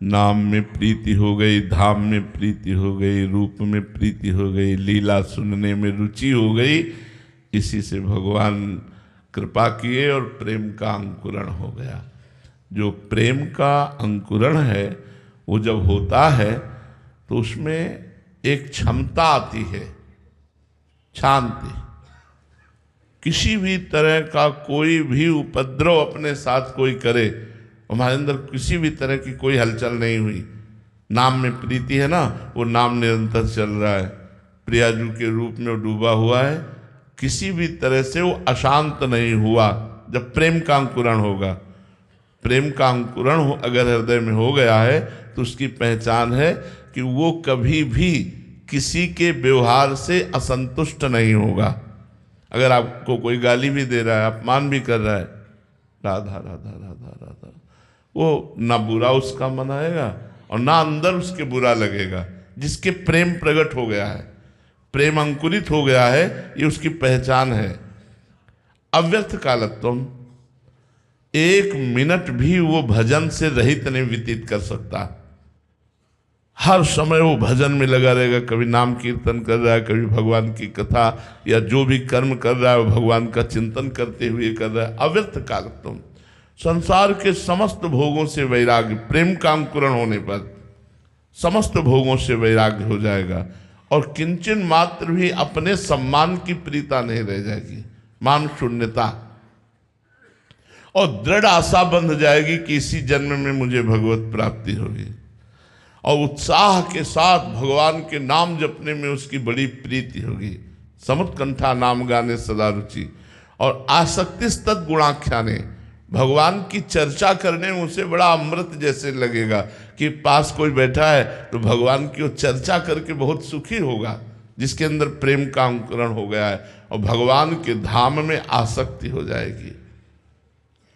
नाम में प्रीति हो गई, धाम में प्रीति हो गई, रूप में प्रीति हो गई, लीला सुनने में रुचि हो गई। इसी से भगवान कृपा किए और प्रेम का अंकुरण हो गया। जो प्रेम का अंकुरण है वो जब होता है तो उसमें एक क्षमता आती है, शांति। किसी भी तरह का कोई भी उपद्रव अपने साथ कोई करे, हमारे अंदर किसी भी तरह की कोई हलचल नहीं हुई। नाम में प्रीति है ना, वो नाम निरंतर चल रहा है, प्रियाजू के रूप में वो डूबा हुआ है, किसी भी तरह से वो अशांत नहीं हुआ। जब प्रेम का अंकुरण होगा, प्रेम का अंकुरण अगर हृदय में हो गया है तो उसकी पहचान है कि वो कभी भी किसी के व्यवहार से असंतुष्ट नहीं होगा। अगर आपको कोई गाली भी दे रहा है, अपमान भी कर रहा है, राधा राधा राधा राधा, वो ना बुरा उसका मनाएगा और ना अंदर उसके बुरा लगेगा। जिसके प्रेम प्रकट हो गया है, प्रेम अंकुरित हो गया है, ये उसकी पहचान है। अव्यर्थ कालत्वम, एक मिनट भी वो भजन से रहित नहीं व्यतीत कर सकता। हर समय वो भजन में लगा रहेगा, कभी नाम कीर्तन कर रहा है, कभी भगवान की कथा या जो भी कर्म कर रहा है वो भगवान का चिंतन करते हुए कर रहा है। अव्यर्थ कालत्वम, संसार के समस्त भोगों से वैराग्य, प्रेम का अंकुरण होने पर समस्त भोगों से वैराग्य हो जाएगा और किंचन मात्र भी अपने सम्मान की प्रीता नहीं रह जाएगी, मान शून्यता, और दृढ़ आशा बंध जाएगी कि इसी जन्म में मुझे भगवत प्राप्ति होगी। और उत्साह के साथ भगवान के नाम जपने में उसकी बड़ी प्रीति होगी। समुत्कंठा नाम गाने सदा रुचि, और आसक्ति तत् गुणाख्याने, भगवान की चर्चा करने में उसे बड़ा अमृत जैसे लगेगा कि पास कोई बैठा है तो भगवान की वो चर्चा करके बहुत सुखी होगा, जिसके अंदर प्रेम का अंकुरण हो गया है और भगवान के धाम में आसक्ति हो जाएगी।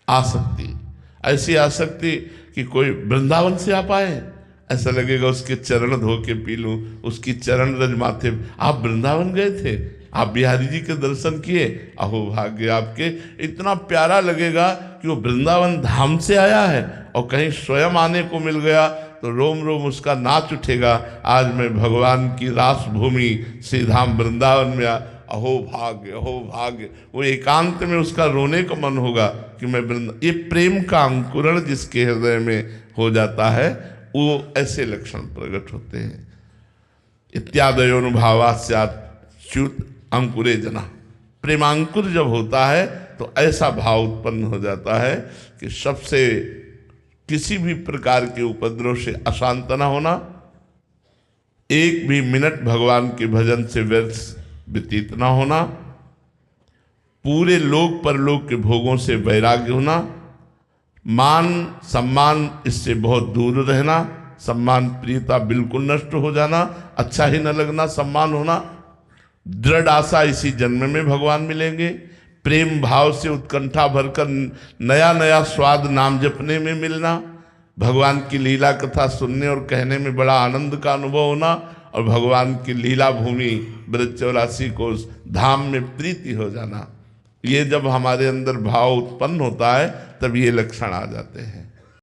आसक्ति, ऐसी आसक्ति कि कोई वृंदावन से आ पाए, ऐसा लगेगा उसके चरण धो के पी लूं, उसकी चरण रज माथे। आप वृंदावन गए थे, आप बिहारी जी के दर्शन किए, अहो भाग्य आपके, इतना प्यारा लगेगा कि वो वृंदावन धाम से आया है और कहीं स्वयं आने को मिल गया तो रोम रोम उसका नाच उठेगा। आज मैं भगवान की रास भूमि श्री धाम वृंदावन में अहो भाग्य, अहो भाग्य। वो एकांत में उसका रोने का मन होगा कि मैं ये प्रेम का अंकुरण जिसके हृदय में हो जाता है, वो ऐसे लक्षण प्रकट होते हैं। इत्यादयोनुभावास्याच्युत अंकुरे जना, प्रेमांकुर जब होता है तो ऐसा भाव उत्पन्न हो जाता है कि सबसे किसी भी प्रकार के उपद्रव से अशांत न होना, एक भी मिनट भगवान के भजन से व्यर्थ व्यतीत न होना, पूरे लोक परलोक के भोगों से वैराग्य होना, मान सम्मान इससे बहुत दूर रहना, सम्मान प्रियता बिल्कुल नष्ट हो जाना, अच्छा ही न लगना, सम्मान होना, दृढ़ आशा इसी जन्म में भगवान मिलेंगे, प्रेम भाव से उत्कंठा भरकर नया नया स्वाद नाम जपने में मिलना, भगवान की लीला कथा सुनने और कहने में बड़ा आनंद का अनुभव होना, और भगवान की लीला भूमि ब्रज 84 को धाम में प्रीति हो जाना। ये जब हमारे अंदर भाव उत्पन्न होता है तब ये लक्षण आ जाते हैं।